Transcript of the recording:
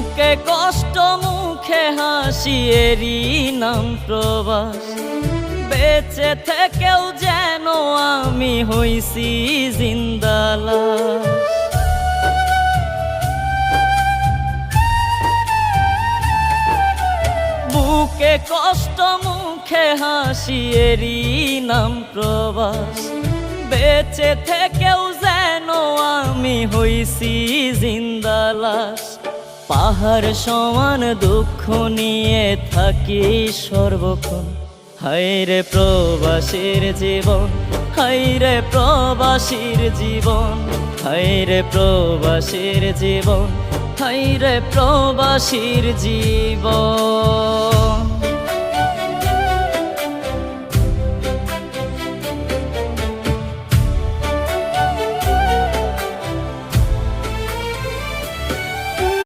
বুকে কষ্ট মুখে হাসি এরই নাম প্রবাস। বেঁচে থেকেও যেন আমি হইছি জিন্দা লাশ। বুকে কষ্ট মুখে হাসি এরই নাম প্রবাস। বেঁচে থেকেও যেন আমি হইছি জিন্দা লাশ। পাহাড় সমান দুঃখ নিয়ে থাকি সর্বক্ষণ। হায়রে প্রবাসীর জীবন, হায়রে প্রবাসীর জীবন, হায়রে প্রবাসীর জীবন, হায়রে প্রবাসীর জীবন।